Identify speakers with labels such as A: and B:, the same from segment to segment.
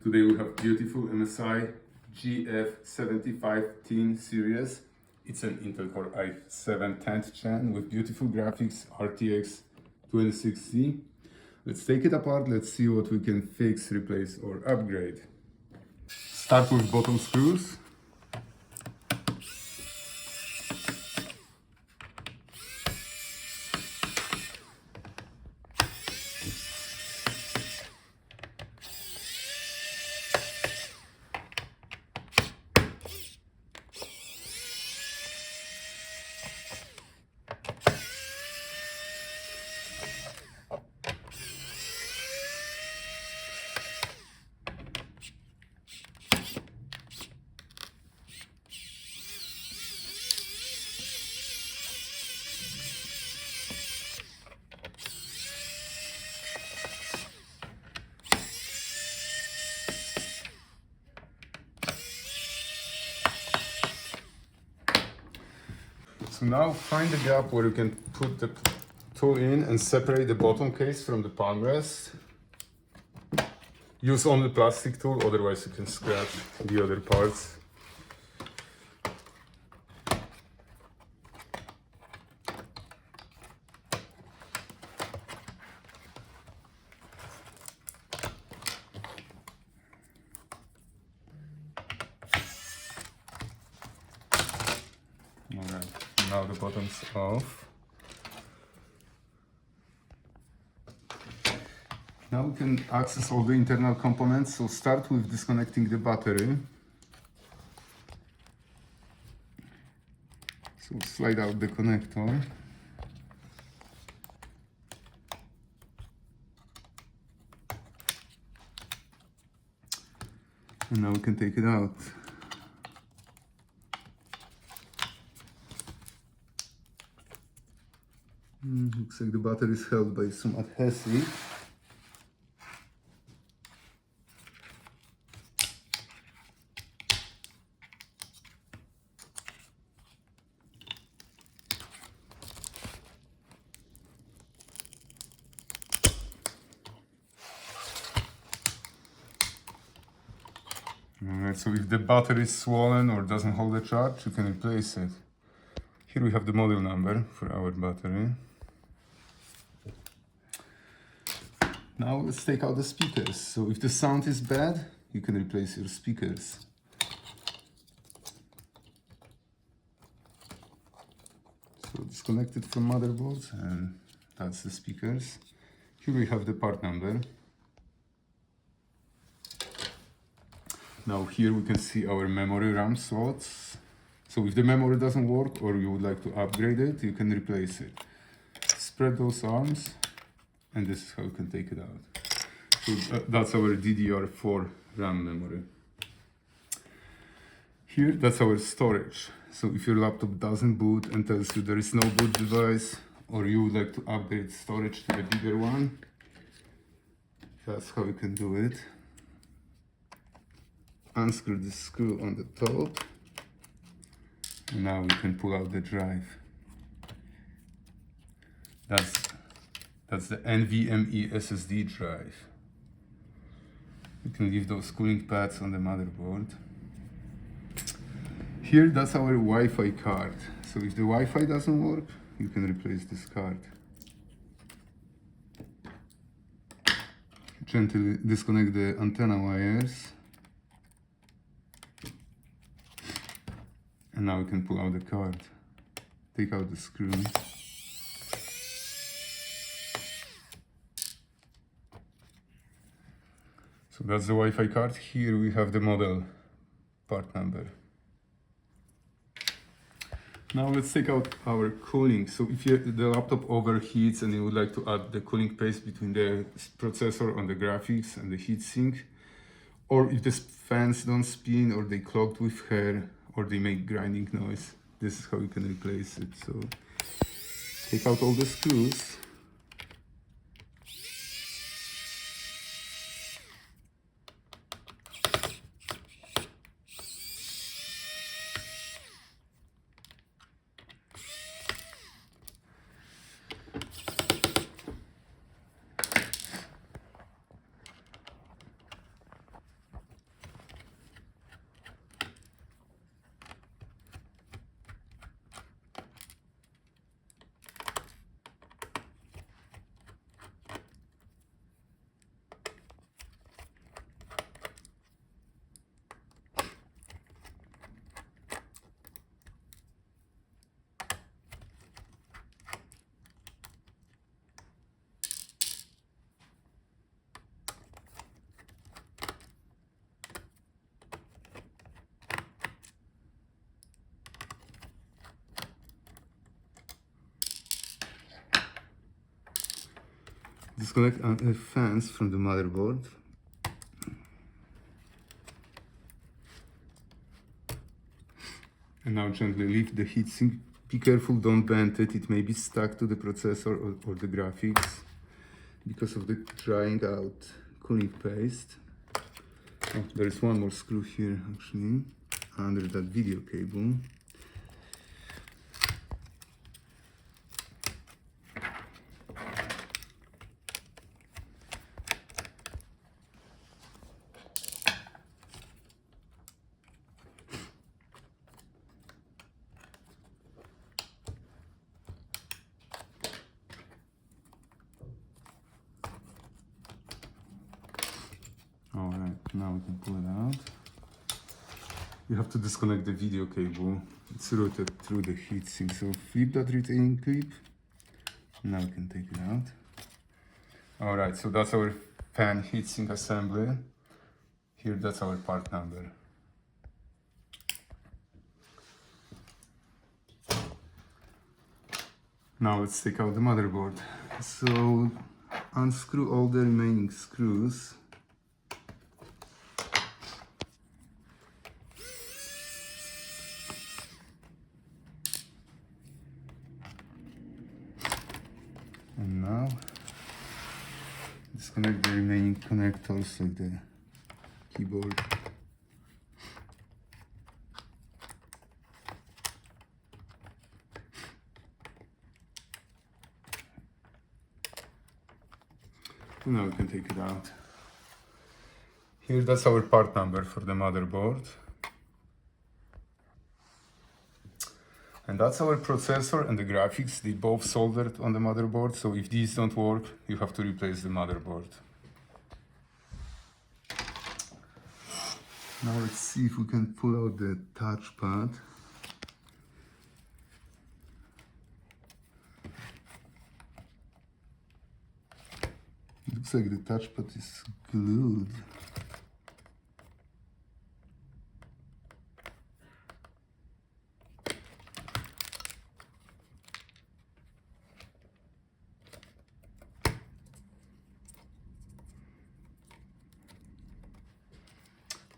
A: Today we have beautiful MSI GF75 Thin series. It's an Intel Core i7 10th gen with beautiful graphics, RTX 2060. Let's take it apart, let's see what we can fix, replace or upgrade. Start with bottom screws. So now find the gap where you can put the tool in and separate the bottom case from the palmrest. Use only plastic tool, otherwise you can scratch the other parts. Alright, now the bottom's off. Now we can access all the internal components, so start with disconnecting the battery. So slide out the connector. And now we can take it out. Looks like the battery is held by some adhesive. Alright, so if the battery is swollen or doesn't hold the charge, you can replace it. Here we have the model number for our battery. Now let's take out the speakers. So if the sound is bad, you can replace your speakers. So disconnect it from motherboard, and that's the speakers. Here we have the part number. Now here we can see our memory RAM slots. So if the memory doesn't work or you would like to upgrade it, you can replace it. Spread those arms, and this is how you can take it out. So that's our DDR4 RAM memory. Here, that's our storage. So if your laptop doesn't boot and tells you there is no boot device, or you would like to upgrade storage to a bigger one, that's how you can do it. Unscrew the screw on the top, and now we can pull out the drive. That's the NVMe SSD drive. You can leave those cooling pads on the motherboard. Here, that's our Wi-Fi card. So if the Wi-Fi doesn't work, you can replace this card. Gently disconnect the antenna wires. And now we can pull out the card. Take out the screw. So that's the Wi-Fi card. Here we have the model part number. Now let's take out our cooling. So if the laptop overheats and you would like to add the cooling paste between the processor and the graphics and the heatsink, or if the fans don't spin or they clogged with hair, or they make grinding noise, this is how you can replace it. So take out all the screws. Disconnect the fans from the motherboard. And now gently lift the heatsink. Be careful, don't bend it. It may be stuck to the processor or the graphics because of the drying out cooling paste. Oh, there is one more screw here actually, under that video cable. Alright, now we can pull it out. You have to disconnect the video cable. It's routed through the heatsink, so flip that retaining clip. Now we can take it out. Alright, so that's our fan heatsink assembly. Here, that's our part number. Now let's take out the motherboard. So unscrew all the remaining screws. And now disconnect the remaining connectors like the keyboard. And now we can take it out. Here, that's our part number for the motherboard. And that's our processor and the graphics. They both soldered on the motherboard, so if these don't work, you have to replace the motherboard. Now let's see if we can pull out the touchpad. Looks like the touchpad is glued.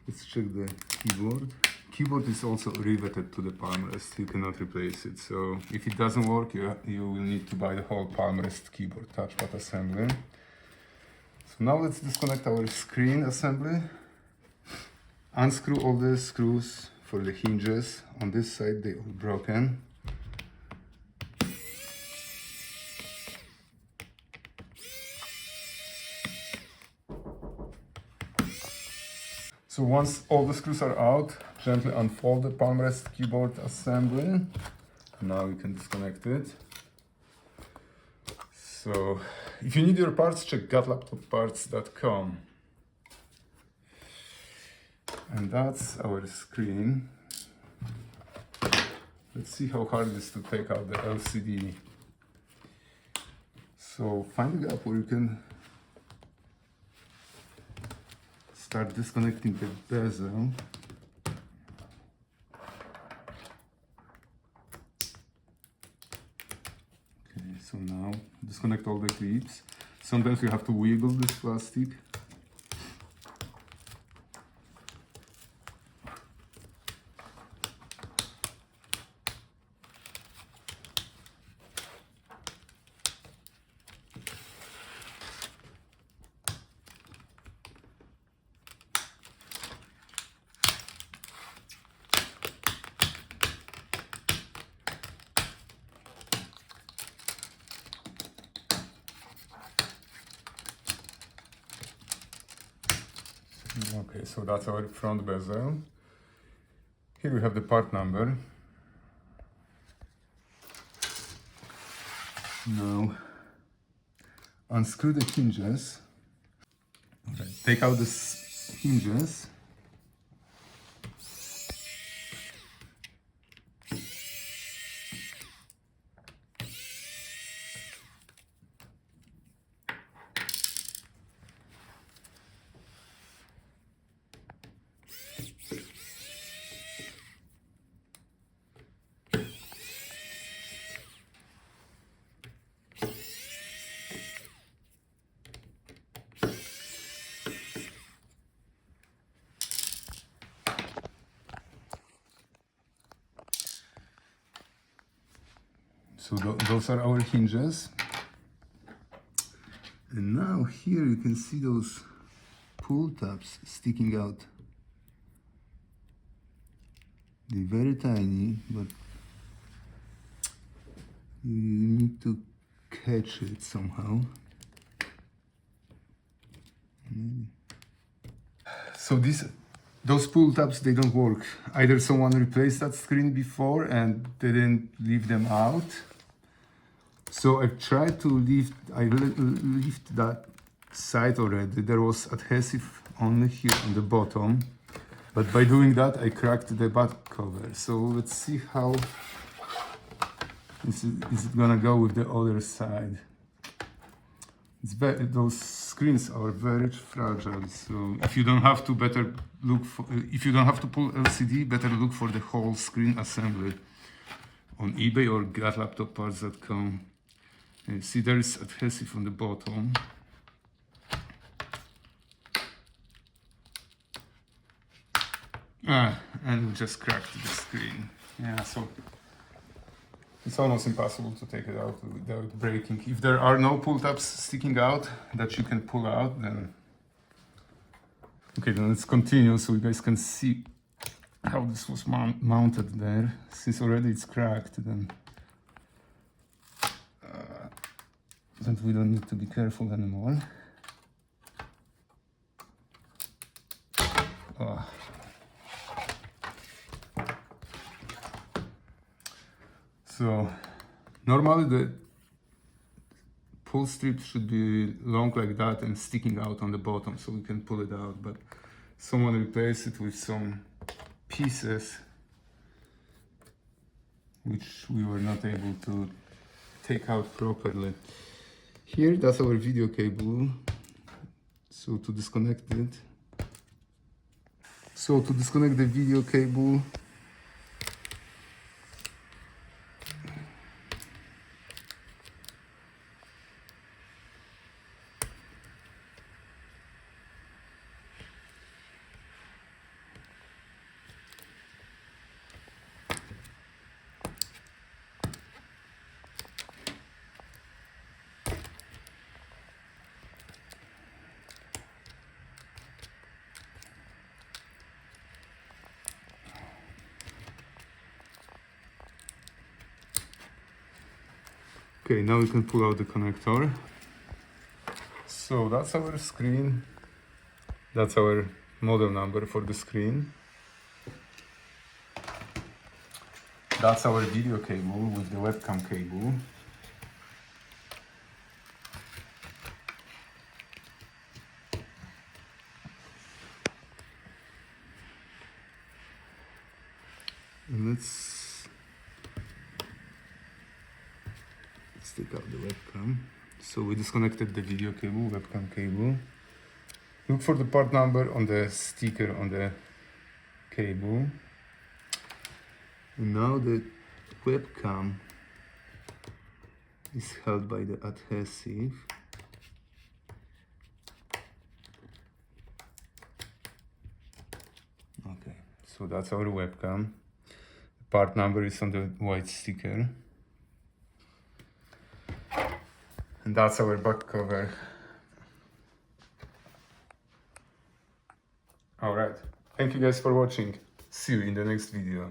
A: Let's check the keyboard. Keyboard is also riveted to the Palmrest. You cannot replace it. So if it doesn't work, you will need to buy the whole Palmrest keyboard touchpad assembly. So now let's disconnect our screen assembly. Unscrew all the screws for the hinges. On this side, they all broken. So once all the screws are out, gently unfold the Palmrest keyboard assembly. Now we can disconnect it. So if you need your parts, check gotlaptopparts.com. And that's our screen. Let's see how hard it is to take out the LCD. So find a gap where you can start disconnecting the bezel. Okay, so now disconnect all the clips. Sometimes you have to wiggle this plastic. Okay, so that's our front bezel. Here we have the part number. Now unscrew the hinges. Okay, take out the hinges. So those are our hinges. And now here you can see those pull tabs sticking out. They're very tiny, but you need to catch it somehow. So those pull tabs, they don't work. Either someone replaced that screen before and they didn't leave them out. So I've tried to lift that side already. There was adhesive only here on the bottom. But by doing that, I cracked the back cover. So let's see how is it gonna go with the other side. Those screens are very fragile. So if you don't have to pull LCD, better look for the whole screen assembly on eBay or getlaptopparts.com. See, there is adhesive on the bottom. And we just cracked the screen. Yeah, so it's almost impossible to take it out without breaking. If there are no pull tabs sticking out that you can pull out, then okay, then let's continue so you guys can see how this was mounted there. Since already it's cracked, then we don't need to be careful anymore. So normally the pull strip should be long like that and sticking out on the bottom so we can pull it out, but someone replaced it with some pieces which we were not able to take out properly. Here, that's our video cable. So to disconnect the video cable, okay, now we can pull out the connector. So that's our screen. That's our model number for the screen. That's our video cable with the webcam cable. And let's take out the webcam. So we disconnected the video cable, webcam cable. Look for the part number on the sticker on the cable. And now the webcam is held by the adhesive. Okay, so that's our webcam. The part number is on the white sticker. And that's our back cover. Alright, thank you guys for watching. See you in the next video.